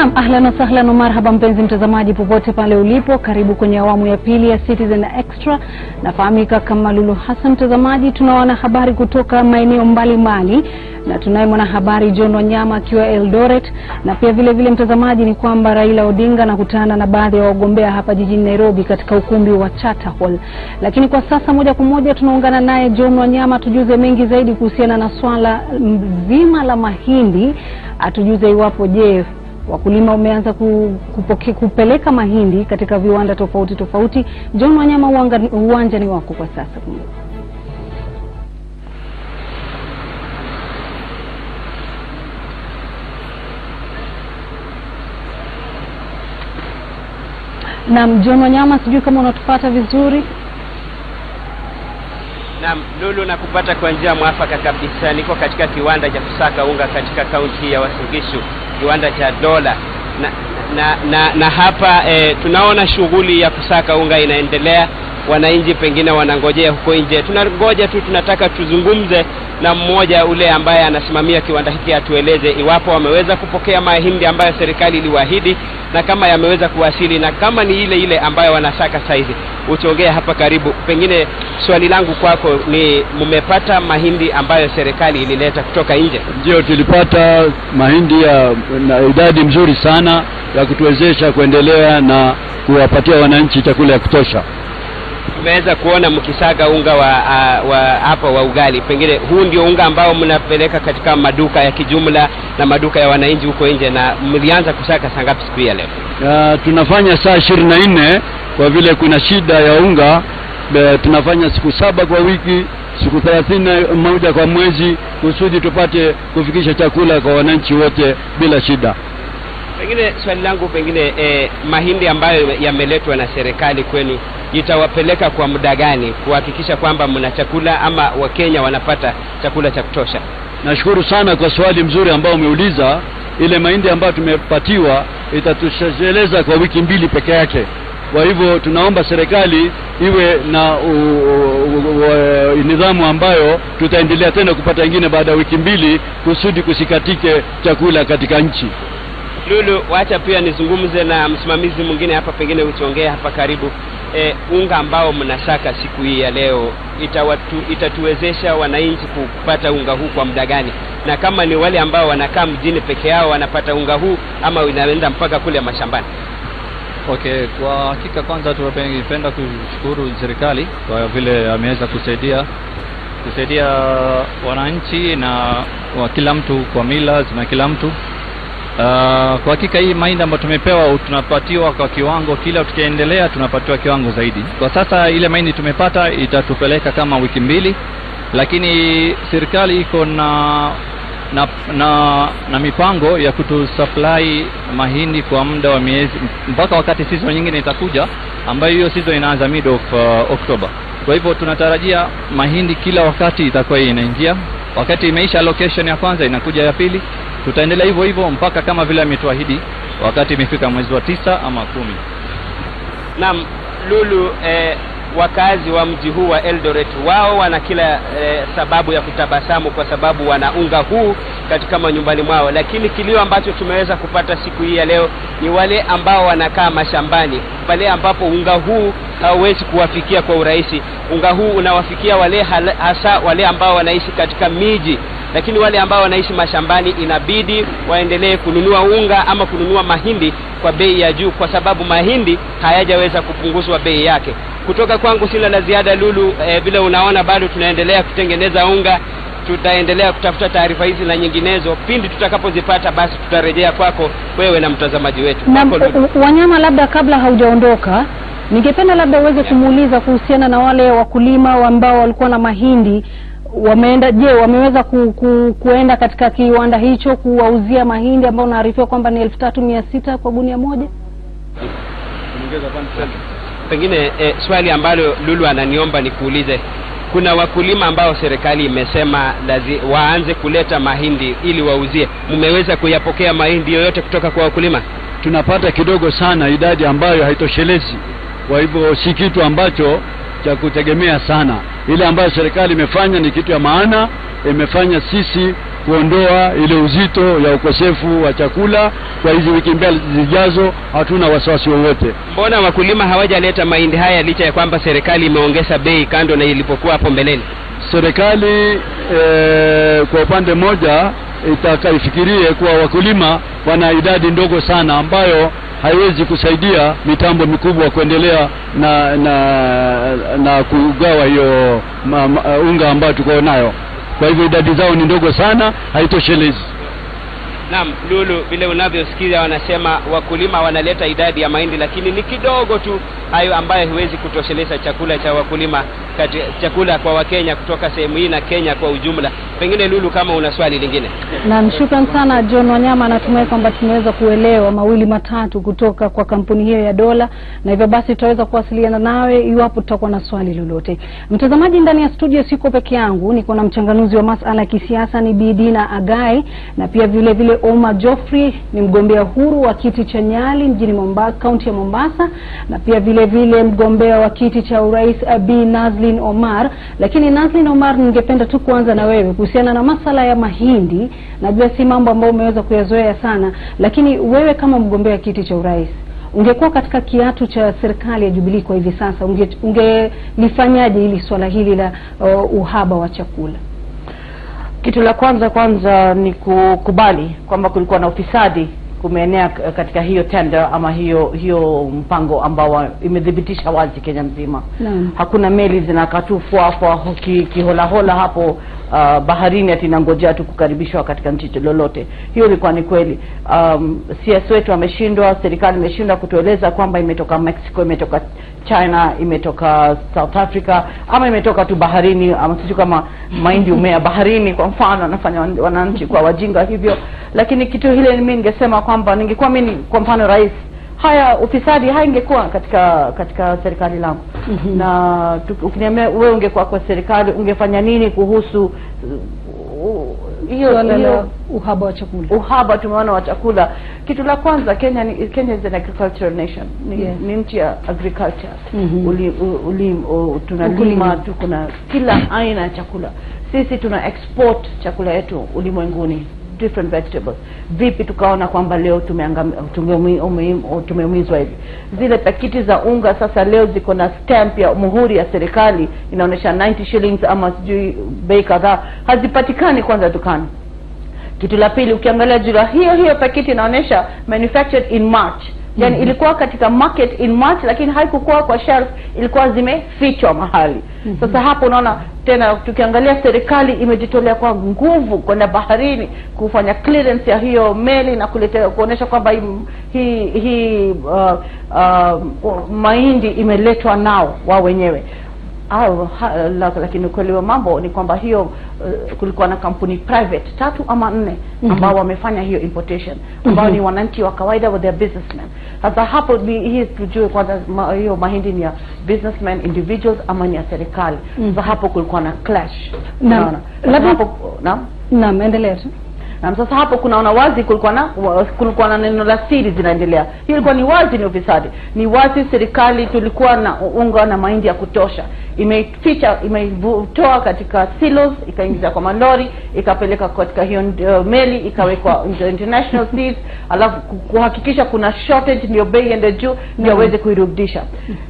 Naam, ahlan wa sahlan wa marhaba mpenzi mtazamaji popote pale ulipo. Karibu kwenye awamu ya pili ya Citizen Extra. Nafahamika kama Lulu Hassan. Mtazamaji, tunaona habari kutoka maeneo mbalimbali na tunaye mwanahabari John Wanyama akiwa Eldoret, na pia vile mtazamaji ni kwamba Raila Odinga anakutana na baadhi ya wagombea hapa jijini Nairobi katika ukumbi wa Charter Hall. Lakini kwa sasa moja kwa moja tunaungana naye John Wanyama tujuze mengi zaidi kuhusiana na swala mzima la mahindi. Atujuze iwapo wakulima wameanza kupeleka mahindi katika viwanda tofauti. John Wanyama, uwanja ni wako kwa sasa. Naam, John Wanyama, sijui kama unatupata vizuri. Naam, Lulu, nakupata kwa njia mwafaka kabisa. Niko katika kiwanda cha kusaka unga katika kaunti ya Uasin Gishu, kiwanda cha Dola. Na hapa tunaona shughuli ya kusaka unga inaendelea. Wananchi pengine wanangojea huko nje. Tunangoja tu, tunataka tuzungumze na mmoja ule ambaye anasimamia kiwanda hiki atueleze iwapo wameweza kupokea mahindi ambayo serikali iliwaahidi, na kama yameweza kuwasili, na kama ni ile ambayo wanasaka saizi. Uchongea hapa karibu. Pengine swali langu kwako ni, mmepata mahindi ambayo serikali ilileta kutoka nje? Ndio, tulipata mahindi na idadi mzuri sana ya kutuwezesha kuendelea na kuwapatia wananchi chakula ya kutosha. Tumeweza kuona mkisaga unga wa ugali. Pengine huu ndio unga ambao mnapeleka katika maduka ya kijumla na maduka ya wananchi huko nje, na mlianza kusaka saa ngapi siku ya leo? Tunafanya saa 24 kwa vile kuna shida ya unga. Tunafanya siku 7 kwa wiki, siku 31 kwa mwezi, kusudi tupate kufikisha chakula kwa wananchi wote bila shida. Pengine swali langu, mahindi ambayo yameletwa na serikali kwenu itawapeleka kwa muda gani kuhakikisha kwamba mna chakula ama Wakenya wanapata chakula cha kutosha? Nashukuru sana kwa swali mzuri ambao umeuliza. Ile mahindi ambayo tumepatiwa itatosheleza kwa wiki 2 peke yake. Kwa hivyo tunaomba serikali iwe na nidhamu ambayo tutaendelea tena kupata ingine baada ya wiki 2 kusudi kusikatike chakula katika nchi. Lulu, wacha pia nizungumze na msimamizi mwingine hapa, pengine uchongea hapa karibu. Unga ambao mnasaka siku hii ya leo itatuwezesha wananchi kupata unga huu kwa muda gani? Na kama ni wale ambao wanakaa mjini peke yao wanapata unga huu, ama inaenda mpaka kule mashambani? Okay, kwa hakika kwanza tunapenda kushukuru serikali kwa vile ameweza kusaidia wananchi na kila mtu kwa mila na kila mtu. Kwa hakika hii mahindi ambayo tumepewa tunapatiwa kwa kiwango, kila tukiendelea tunapatiwa kiwango zaidi. Kwa sasa ile mahindi tumepata itatupeleka kama wiki 2, lakini serikali iko na mipango ya kutusupply mahindi kwa muda wa miezi mpaka wakati season nyingine itakuja, ambayo hiyo season inaanza mid of October. Kwa hivyo tunatarajia mahindi kila wakati itakuwa inaingia. Wakati imeisha allocation ya kwanza inakuja ya pili, tutaendelea hivyo mpaka kama vile ametuahidi wakati imefika mwezi wa 9 ama 10. Naam, Lulu, wakazi wa mji huu wa Eldoret wao wana kila sababu ya kutabasamu kwa sababu wana unga huu katika manyumbani mwao, lakini kilio ambacho tumeweza kupata siku hii ya leo ni wale ambao wanakaa mashambani, pale ambapo unga huu hauwezi kuwafikia kwa urahisi. Unga huu unawafikia hasa wale ambao wanaishi katika miji, lakini wale ambao wanaishi mashambani inabidi waendelee kununua unga ama kununua mahindi kwa bei ya juu, kwa sababu mahindi hayajaweza kupunguzwa bei yake. Kutoka kwangu sina la ziada, Lulu. Vile unaona bado tunaendelea kutengeneza unga. Tutaendelea kutafuta taarifa hizi na nyinginezo. Pindi tutakapozipata basi tutarejea kwako wewe na mtazamaji wetu. Na Wanyama, labda kabla haujaondoka, ningependa labda uweze kumuuliza kuhusiana na wale wakulima ambao walikuwa na mahindi. Wameweza kuenda katika kiwanda hicho kuwauzia mahindi ambao unaarifiwa kwamba ni 3600 kwa gunia moja? Pengine swali ambalo Lulu ananiomba ni kuulize, kuna wakulima ambao serikali imesema waanze kuleta mahindi ili wauzie. Mmeweza kuyapokea mahindi yoyote kutoka kwa wakulima? Tunapata kidogo sana, idadi ambayo haitoshelezi. Kwa hivyo si kitu ambacho cha kutegemea sana. Ile ambayo serikali imefanya ni kitu ya maana. Imefanya sisi kuondoa ile uzito ya ukosefu wa chakula. Kwa hizi wiki mbili zijazo hatuna wasiwasi wowote. Mbona wakulima hawajaleta mahindi haya licha ya kwamba serikali imeongeza bei kando na ilipokuwa hapo mbeleni? Serikali kwa upande mmoja itakaifikirie kuwa wakulima wana idadi ndogo sana ambayo haiwezi kusaidia mitambo mikubwa kuendelea na kugawa hiyo unga ambayo tuko nayo. Kwa hivyo idadi zao ni ndogo sana, haitoshelezi. Naam, Lulu, vile unavyosikia wanasema wakulima wanaleta idadi ya mahindi lakini ni kidogo tu, hayo ambayo haiwezi kutosheleza chakula cha wakulima, chakula kwa Wakenya kutoka sehemu hii na Kenya kwa ujumla. Pengine Lulu, kama una swali lingine. Na shukran sana John Wanyama, natumai kwamba tumeweza kuelewa mawili matatu kutoka kwa kampuni hiyo ya dola, na hivyo basi tutaweza kuwasiliana nawe iwapo tutakuwa na swali lolote. Mtazamaji, ndani ya studio siko peke yangu, niko na mchanganuzi wa masuala ya kisiasa ni Bi Dina Agai, na pia vile vile Omar Geoffrey ni mgombea huru wa kiti cha Nyali mjini Mombasa, kaunti ya Mombasa, na pia vile vile mgombea wa kiti cha urais Bi Nazlin Omar. Lakini Nazlin Omar, ningependa tu kuanza na wewe kuhusiana na masala ya mahindi. Najua si mambo ambayo umeweza kuyazoea sana, lakini wewe kama mgombea kiti cha urais, ungekuwa katika kiatu cha serikali ya Jubilee kwa hivi sasa, ungelifanyaje ili swala hili la uhaba wa chakula? Kitu la kwanza ni kukubali kwamba kulikuwa na ufisadi kumeenea katika hiyo tender ama hiyo mpango ambao imedhibitisha wazi Kenya mzima. Hakuna meli zinakatufua kihola hapo baharini ati nangojea tu kukaribishwa katika nchi lolote. Hiyo ilikuwa ni kweli. CS wetu ameshindwa, serikali imeshindwa kutueleza kwamba imetoka Mexico, imetoka China, imetoka South Africa, ama imetoka tu baharini, ama sio kama mahindi umea baharini kwa mfano, anafanya wananchi kwa wajinga hivyo. Lakini kitu hile mimi ningesema kwamba ningekuwa mimi kwa mfano rais, haya ufisadi haingekuwa katika serikali langu. Na ukiniambia wewe ungekuwa kwa serikali ungefanya nini kuhusu hiyo uhaba wa chakula? Uhaba tumeona wa chakula. Kitu la kwanza, Kenya is an agricultural nation. Ni nchi ya agriculture. Tunalima, kuna kila aina ya chakula. Sisi tuna export chakula yetu ulimwenguni, different vegetables. Vipi tukaona kwamba leo tumeumizwa hivi? Zile pakiti za unga sasa leo ziko na stamp ya muhuri ya serikali inaonyesha 90 shillings ama sijui bei kadhaa, hazipatikani kwanza dukani. Kitu la pili, ukiangalia jura hiyo pakiti inaonyesha manufactured in March. Yani ilikuwa katika market in March lakini haikuwa kwa shelf, ilikuwa zimefichwa mahali. Sasa hapo unaona tena, tukiangalia serikali imejitolea kwa nguvu kwenda baharini kufanya clearance ya hiyo meli na kuletea kuonesha kwamba hii mahindi imeletwa nao wao wenyewe. Lakini kweli wa mambo ni kwamba hiyo kulikuwa na kampuni private 3 ama 4 ambao wamefanya hiyo importation, ambao ni wananchi wa kawaida wa their businessmen. Sasa hapo hii tujue kwanza hiyo mahindi ni ya businessmen individuals ama ni ya serikali. Sasa hapo kulikuwa na clash. Naam, endelea tu. Na sasa hapo kunaona wazi kulikuwa na neno la siri zinaendelea. Hiyo ilikuwa ni wazi, ni ufisadi. Ni wazi serikali tulikuwa na unga na mahindi ya kutosha. Imetoa katika silos, ikaingiza kwa malori, ikapeleka katika hiyo meli, ikawekwa international seas, alafu kuhakikisha kuna shortage ndio bei ende juu ndio waweze kuirudisha.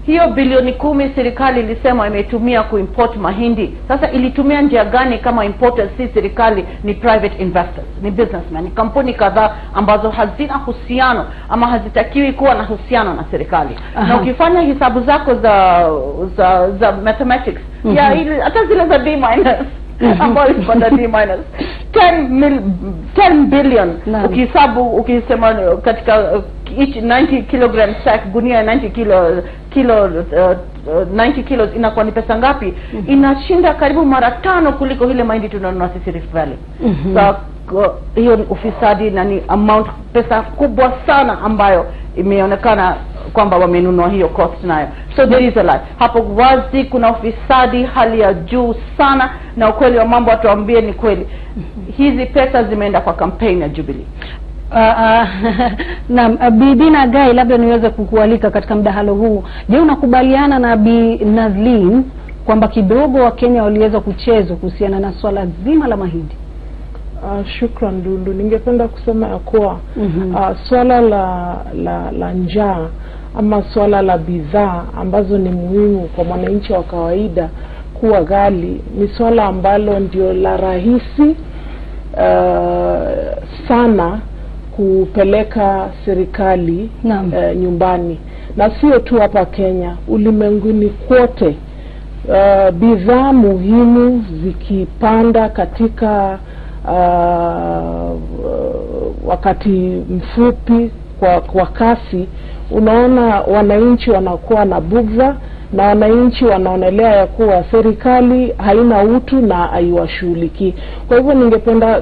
Hiyo bilioni 10 serikali ilisema imetumia kuimport mahindi. Sasa ilitumia njia gani kama importers si serikali, ni private investors, ni businessmen, ni kampuni kadhaa ambazo hazina uhusiano ama hazitakiwi kuwa na uhusiano na serikali. Na ukifanya hisabu zako za mathematics ya ile hata zile za D- ambayo ilipanda D-, 10 billion ukisema katika each 90 kilogram sack, gunia 90 90 kilos inakuwa ni pesa ngapi? Inashinda karibu mara 5 kuliko ile mahindi tunanunua sisi Rift Valley. Hiyo ni ufisadi na ni amount pesa kubwa sana ambayo imeonekana kwamba wamenunua hiyo cost nayo. So there is a lot. Hapo wazi kuna ufisadi hali ya juu sana, na ukweli wa mambo atuambie ni kweli. Hizi pesa zimeenda kwa campaign ya Jubilee. Na Bi Dina Agai, labda niweze kukualika katika mdahalo huu. Je, unakubaliana na Bi Nazlin kwamba kidogo wa Kenya waliweza kuchezwa kuhusiana na swala zima la mahindi? Shukran Dundu. Ningependa kusema ya kuwa swala la njaa ama swala la bidhaa ambazo ni muhimu kwa mwananchi wa kawaida kuwa ghali ni swala ambalo ndio la rahisi sana kupeleka serikali nyumbani, na sio tu hapa Kenya, ulimwenguni kote. Bidhaa muhimu zikipanda katika wakati mfupi kwa kasi, unaona wananchi wanakuwa na bugdha, na wananchi wanaonelea ya kuwa serikali haina utu na haiwashughulikii. Kwa hivyo ningependa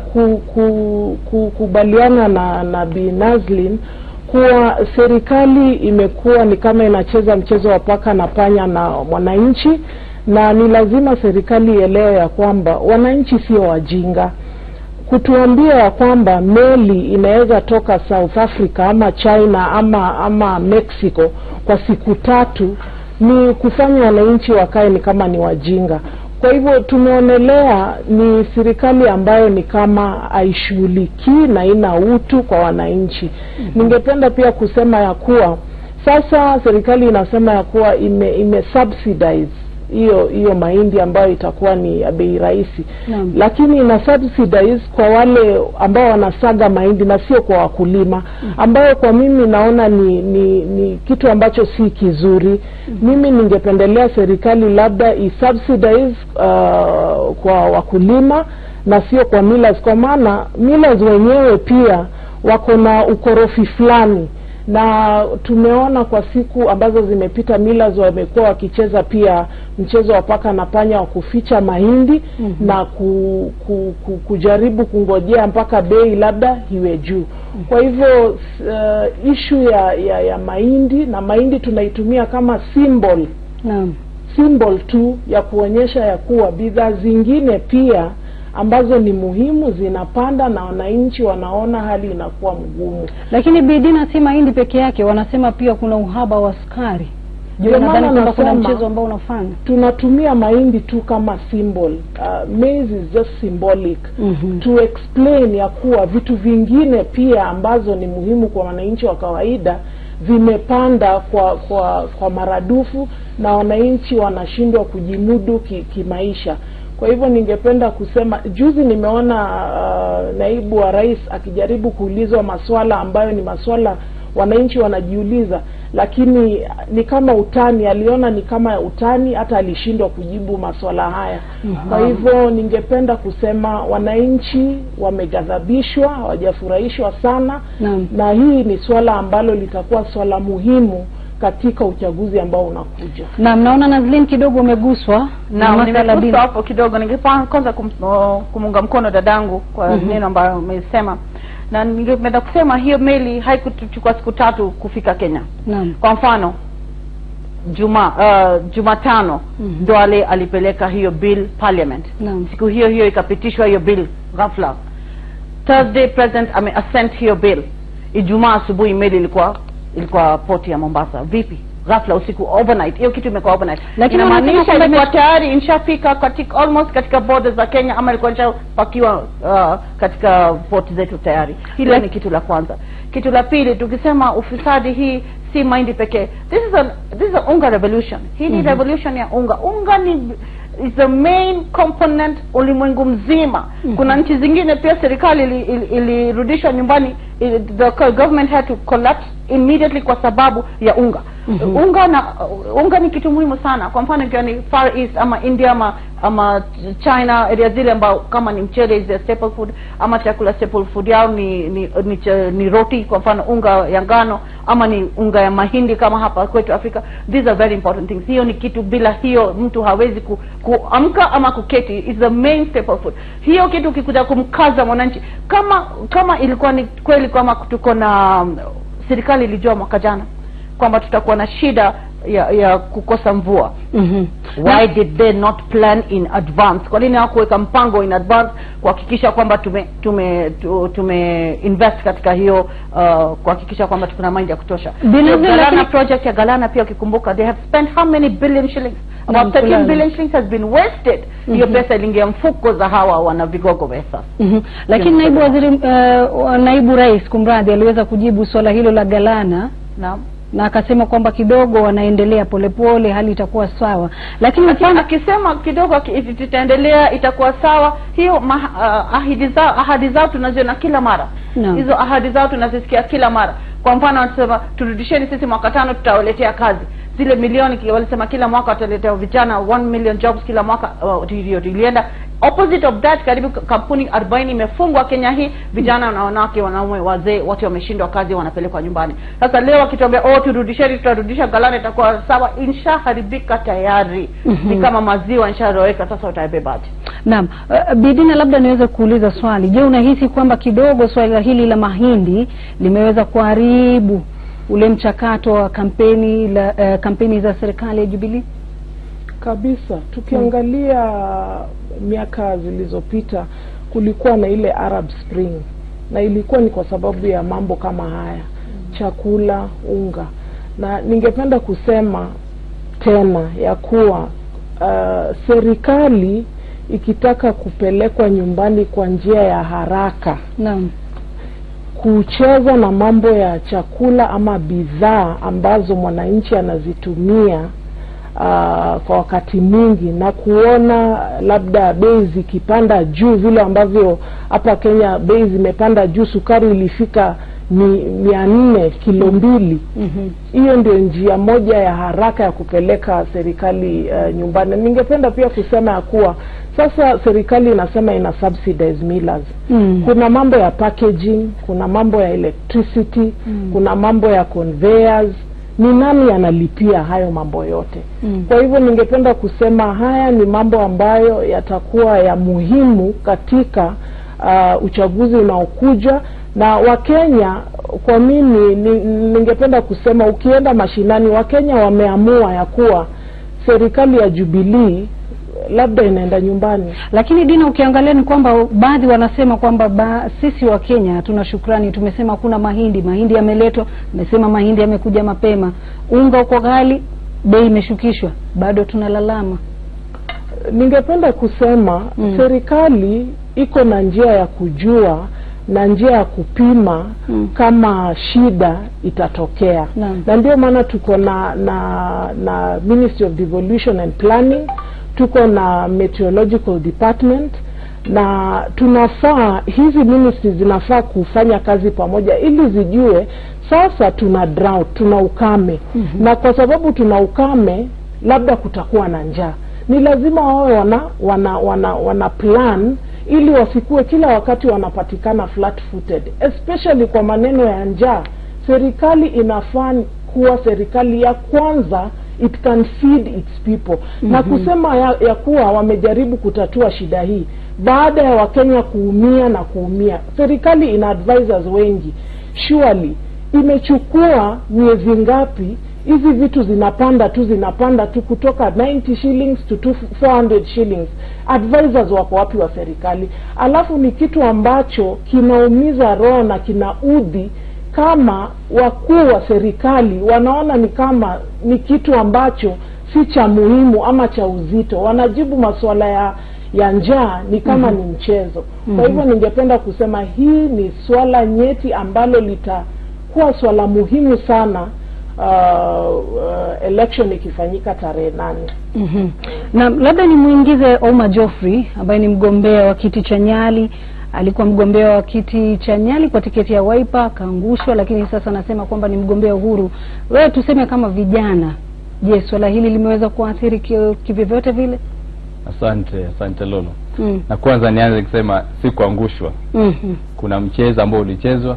kukubaliana na Bi Nazlin kuwa serikali imekuwa ni kama inacheza mchezo wa paka na panya na mwananchi, na ni lazima serikali ielewe ya kwamba wananchi sio wajinga. Kutuambia ya kwamba meli inaweza toka South Africa ama China ama Mexico kwa siku 3 ni kufanya wananchi wakae ni kama ni wajinga. Kwa hivyo tumeonelea ni serikali ambayo ni kama haishughulikii na ina utu kwa wananchi. Ningependa pia kusema ya kuwa sasa serikali inasema ya kuwa ime subsidize hiyo mahindi ambayo itakuwa ni ya bei rahisi, lakini ina subsidize kwa wale ambao wanasaga mahindi na sio kwa wakulima, ambayo kwa mimi naona ni kitu ambacho si kizuri. Mimi ningependelea serikali labda isubsidize kwa wakulima na sio kwa millers, kwa maana millers wenyewe pia wako na ukorofi fulani, na tumeona kwa siku ambazo zimepita millers wamekuwa wakicheza pia mchezo wa paka na panya wa kuficha mahindi na kujaribu kungojea mpaka bei labda iwe juu. Kwa hivyo issue ya mahindi, na mahindi tunaitumia kama symbol tu ya kuonyesha ya kuwa bidhaa zingine pia ambazo ni muhimu zinapanda na wananchi wanaona hali inakuwa mgumu. Lakini bidina si mahindi peke yake, wanasema pia kuna uhaba wa sukari. Ndio maana nasema kuna mchezo ambao unafanya. Tunatumia mahindi tu kama symbol. Maize is just symbolic to explain ya kuwa vitu vingine pia ambazo ni muhimu kwa wananchi wa kawaida vimepanda kwa maradufu, na wananchi wanashindwa kujimudu kimaisha. Kwa hivyo ningependa kusema, juzi nimeona naibu wa rais akijaribu kuulizwa maswala ambayo ni maswala wananchi wanajiuliza, lakini ni kama utani, aliona ni kama utani, hata alishindwa kujibu maswala haya. Kwa hivyo ningependa kusema wananchi wameghadhabishwa, hawajafurahishwa sana, na hii ni swala ambalo litakuwa swala muhimu katika uchaguzi ambao unakuja. Na mnaona Nazlin kidogo umeguswa na nimeguswa hapo kidogo. Ningependa kwanza kumunga mkono dadangu kwa neno ambayo umesema, na ningependa kusema hiyo meli haikuchukua siku 3 kufika Kenya. Kwa mfano Jumatano Duale alipeleka hiyo bill parliament. Siku hiyo ikapitishwa hiyo bill ghafla. Thursday president ameassent hiyo bill. Ijumaa asubuhi meli ilikuwa port ya Mombasa. Vipi ghafla usiku, overnight? Hiyo kitu imekuwa overnight, lakini inamaanisha ilikuwa tayari inshafika katika almost katika borders za Kenya, ama ilikuwa inashapakiwa katika port zetu tayari. Hilo ni kitu la kwanza. Kitu la pili, tukisema ufisadi, hii si mahindi pekee. This is a unga revolution. Hii ni revolution ya unga. Unga is the main component ulimwengu mzima. Kuna nchi zingine pia serikali ilirudishwa nyumbani, the government had to collapse immediately kwa sababu ya unga. Unga ni kitu muhimu sana. Kwa mfano ikiwa ni Far East ama India ama China, area zile ambao kama ni mchele is a staple food, ama chakula staple food yao ni roti, kwa mfano unga ya ngano, ama ni unga ya mahindi kama hapa kwetu Afrika. These are very important things. Hiyo ni kitu, bila hiyo mtu hawezi kuamka ama kuketi. Is the main staple food. Hiyo kitu kikuja kumkaza mwananchi, kama ilikuwa ni kweli kama tuko na serikali ilijua mwaka jana kwamba tutakuwa na shida ya kukosa mvua. Why did they not plan in advance? Kwa nini hawakuweka mpango in advance kuhakikisha kwamba tume invest katika hiyo kuhakikisha kwamba tukuna maji ya kutosha? Galana project ya Galana pia ukikumbuka, they have spent how many billion shillings? About 13 billion shillings has been wasted. Hiyo pesa iliingia mfuko za hawa wana vigogo pesa. Lakini naibu rais kumradhi aliweza kujibu swala hilo la Galana. Naam. Na akasema kwamba kidogo wanaendelea polepole, hali itakuwa sawa. Lakini akisema kidogo itaendelea itakuwa sawa, hiyo ahadi zao tunaziona kila mara. Hizo ahadi zao tunazisikia kila mara. Kwa mfano wanasema turudisheni sisi mwaka 5 tutawaletea kazi. Zile milioni walisema kila mwaka wataletea vijana 1 million jobs kila mwaka, ilienda opposite of that. Karibu kampuni 40 imefungwa Kenya hii, vijana na wanawake, wanaume, wazee wote wameshindwa kazi, wanapelekwa nyumbani. Sasa leo akitambia turudisheni, tutarudisha Galana itakuwa sawa, inshaharibika tayari. Ni kama maziwa insharoweka, sasa utabebaje? Naam, Bidina, labda niweze kuuliza swali. Je, unahisi kwamba kidogo swala hili la mahindi limeweza kuharibu ule mchakato wa kampeni za serikali ya Jubilee? Kabisa. Tukiangalia miaka zilizopita kulikuwa na ile Arab Spring, na ilikuwa ni kwa sababu ya mambo kama haya, chakula, unga. Na ningependa kusema tena ya kuwa serikali ikitaka kupelekwa nyumbani kwa njia ya haraka, naam, kucheza na mambo ya chakula ama bidhaa ambazo mwananchi anazitumia kwa wakati mwingi, na kuona labda bei zikipanda juu vile ambavyo hapa Kenya bei zimepanda juu, sukari ilifika 400 kilo 2. Hiyo ndio njia moja ya haraka ya kupeleka serikali nyumbani. Ningependa pia kusema ya kuwa sasa serikali inasema ina subsidize millers. Kuna mambo ya packaging, kuna mambo ya electricity, kuna mambo ya conveyors. Ni nani analipia hayo mambo yote? Kwa hivyo ningependa kusema haya ni mambo ambayo yatakuwa ya muhimu katika uchaguzi unaokuja. Na Wakenya, kwa mimi ningependa kusema ukienda mashinani, Wakenya wameamua ya kuwa serikali ya Jubilee labda inaenda nyumbani. Lakini Dina, ukiangalia ni kwamba baadhi wanasema kwamba sisi wa Kenya tuna shukrani, tumesema kuna mahindi yameletwa, tumesema mahindi yamekuja mapema, unga uko ghali, bei imeshukishwa, bado tunalalama. Ningependa kusema serikali iko na njia ya kujua na njia ya kupima kama shida itatokea. Na ndio maana tuko na Ministry of Devolution and Planning, tuko na Meteorological Department, na tunafaa hizi ministries zinafaa kufanya kazi pamoja ili zijue sasa tuna drought, tuna ukame. Na kwa sababu tuna ukame, labda kutakuwa na njaa. Ni lazima wao wana plan ili wasikue kila wakati wanapatikana flat footed, especially kwa maneno ya njaa. Serikali inafaa kuwa serikali ya kwanza, it can feed its people. Na kusema ya kuwa wamejaribu kutatua shida hii baada ya Wakenya kuumia. Serikali ina advisors wengi. Surely imechukua miezi ngapi hizi vitu zinapanda tu kutoka 90 shillings to 400 shillings. Advisors wako wapi wa serikali? Alafu ni kitu ambacho kinaumiza roho na kinaudhi kama wakuu wa serikali wanaona ni kama ni kitu ambacho si cha muhimu ama cha uzito. Wanajibu masuala ya njaa ni kama ni mchezo. Kwa hivyo ningependa kusema hii ni swala nyeti ambalo litakuwa swala muhimu sana election ikifanyika tarehe 8. Na labda ni muingize Omar Geoffrey ambaye ni mgombea wa kiti cha Nyali. Alikuwa mgombea wa kiti cha Nyali kwa tiketi ya Wiper, kaangushwa, lakini sasa anasema kwamba ni mgombea uhuru. Wewe tuseme kama vijana, je, swala hili limeweza kuathiri kivyovyote vile? Asante Lolo. Na kwanza nianze kusema si kuangushwa. Kuna mchezo ambao ulichezwa,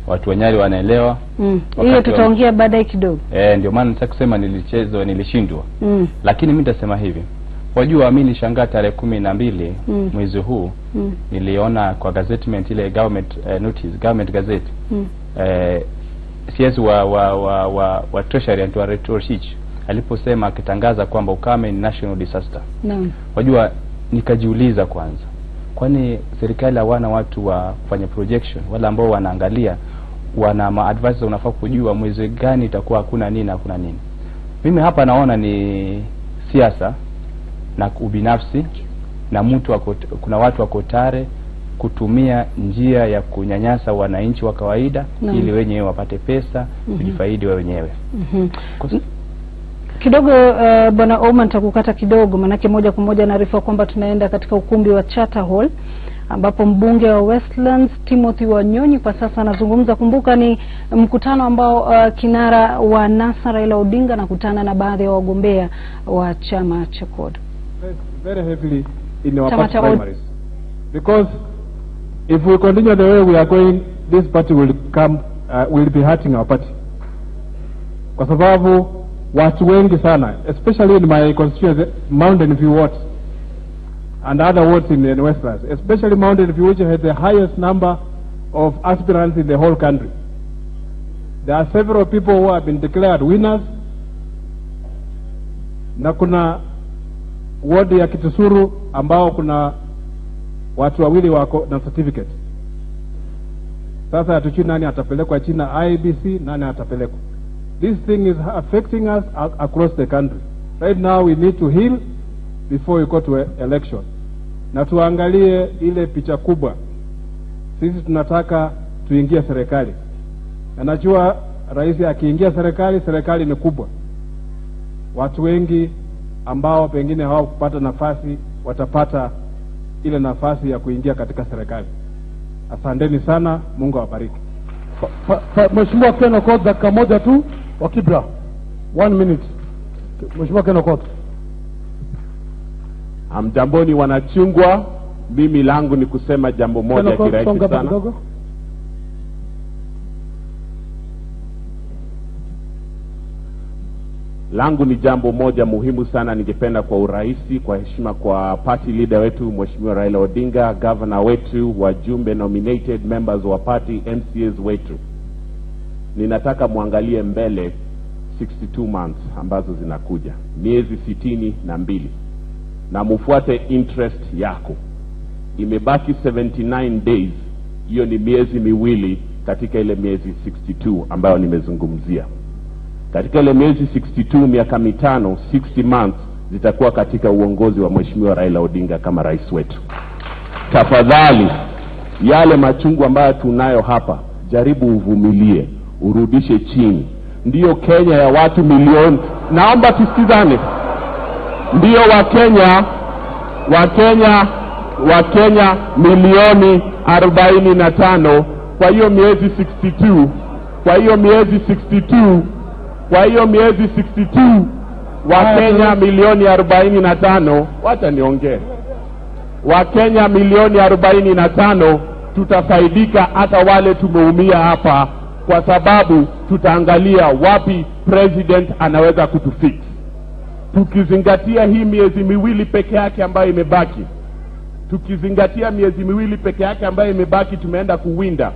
watu wa Nyali wanaelewa. Hiyo tutaongea baadaye kidogo. Ndio maana nataka kusema nilishindwa. Lakini mimi nitasema hivi. Wajua mimi nilishangaa tarehe 12 mwezi huu niliona kwa gazettement ile government notice, government gazette. CS wa Treasury and Retoshich aliposema akitangaza kwamba ukame ni national disaster. Naam. Wajua, nikajiuliza kwanza, kwani serikali hawana watu wa kufanya projection, wala ambao wanaangalia, wana ma-advisors unafaa kujua mwezi gani itakuwa hakuna nini hakuna nini. Mimi hapa naona ni siasa na ubinafsi, na kuna watu wako tayari kutumia njia ya kunyanyasa wananchi wa kawaida ili wenyewe wapate pesa kujifaidi wenyewe. Kidogo bwana Oman, nitakukata kidogo, manake moja kwa moja naarifa kwamba tunaenda katika ukumbi wa Charter Hall ambapo mbunge wa Westlands Timothy Wanyonyi kwa sasa anazungumza. Kumbuka ni mkutano ambao kinara wa NASA Raila Odinga nakutana na baadhi ya wagombea wa chama cha CORD. Very heavily in our party primaries, because if we continue the way we are going, this party will be hurting our party, kwa sababu watu wengi sana, especially in my constituency Mountain View ward and other wards in the Westlands, especially Mountain View, which has the highest number of aspirants in the whole country. There are several people who have been declared winners, na kuna ward ya Kitusuru ambao kuna watu wawili wako na certificate. Sasa hatujui nani atapelekwa China IBC, nani atapelekwa. This thing is affecting us across the country. Right now we need to heal before we go to election. Na tuangalie ile picha kubwa. Sisi tunataka tuingie serikali. Na najua rais akiingia serikali ni kubwa. Watu wengi ambao pengine hawakupata nafasi watapata ile nafasi ya kuingia katika serikali. Asanteni sana, Mungu awabariki. Mheshimiwa Ken Okoth, dakika moja tu wa Kibra. 1 minute. Mheshimiwa Ken Okoth. Mjamboni wanachungwa, mimi langu ni kusema jambo moja kirahisi sana. Langu ni jambo moja muhimu sana, ningependa kwa urahisi, kwa heshima kwa party leader wetu Mheshimiwa Raila Odinga, governor wetu, wajumbe nominated members wa party, MCAs wetu. Ninataka muangalie mbele 62 months ambazo zinakuja, miezi 62, na mufuate interest yako. Imebaki 79 days, hiyo ni miezi miwili katika ile miezi 62 ambayo nimezungumzia. Katika ile miezi 62, miaka mitano, 60 months zitakuwa katika uongozi wa Mheshimiwa Raila Odinga kama rais wetu. Tafadhali, yale machungu ambayo tunayo hapa, jaribu uvumilie, urudishe chini. Ndiyo Kenya ya watu milioni, naomba tusikizane. Ndiyo Wakenya milioni 45 kwa hiyo miezi 62, Wakenya milioni 45, wacha niongee. Wakenya milioni 45 tutafaidika, hata wale tumeumia hapa, kwa sababu tutaangalia wapi president anaweza kutufix. Tukizingatia hii miezi miwili peke yake ambayo imebaki, tumeenda kuwinda,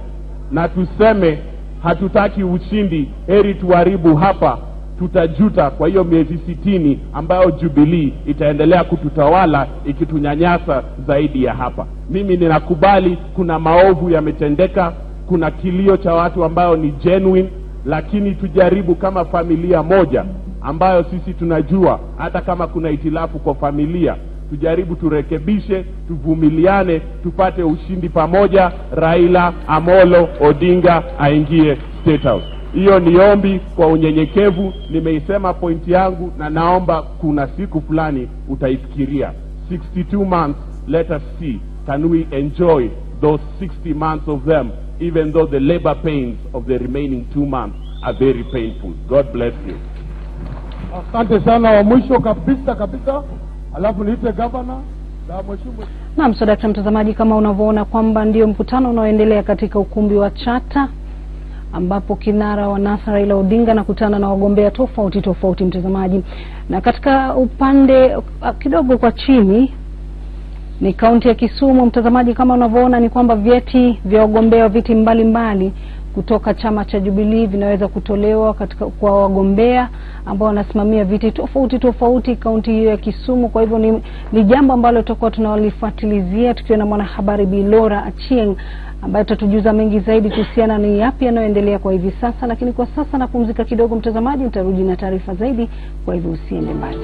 na tuseme hatutaki ushindi, heri tuharibu hapa, tutajuta kwa hiyo miezi 60 ambayo Jubilee itaendelea kututawala ikitunyanyasa zaidi ya hapa. Mimi ninakubali kuna maovu yametendeka, kuna kilio cha watu ambao ni genuine, lakini tujaribu kama familia moja ambayo sisi tunajua hata kama kuna itilafu kwa familia, tujaribu turekebishe, tuvumiliane, tupate ushindi pamoja. Raila Amolo Odinga aingie State House. Hiyo ni ombi kwa unyenyekevu, nimeisema point yangu, na naomba kuna siku fulani utaifikiria. 62 months, let us see, can we enjoy those 60 months of them, even though the labor pains of the remaining 2 months are very painful. God bless you. Asante sana. Wa mwisho kabisa, alafu niite governor na mheshimiwa. Naam, Daktari mtazamaji, kama unavyoona kwamba ndio mkutano unaoendelea katika ukumbi wa Charter, ambapo kinara wa NASA Raila Odinga nakutana na wagombea tofauti mtazamaji. Na katika upande kidogo kwa chini ni kaunti ya Kisumu mtazamaji, kama unavyoona ni kwamba vyeti vya wagombea viti mbalimbali kutoka chama cha Jubilee vinaweza kutolewa kwa wagombea ambao wanasimamia viti tofauti kaunti hiyo ya Kisumu. Kwa hivyo ni jambo ambalo tutakuwa tunalifuatilizia tukiwa na mwanahabari Bilora Achieng ambaye tutatujuza mengi zaidi kuhusiana ni yapi yanayoendelea kwa hivi sasa. Lakini kwa sasa napumzika kidogo mtazamaji, nitarudi na taarifa zaidi, kwa hivyo usiende mbali.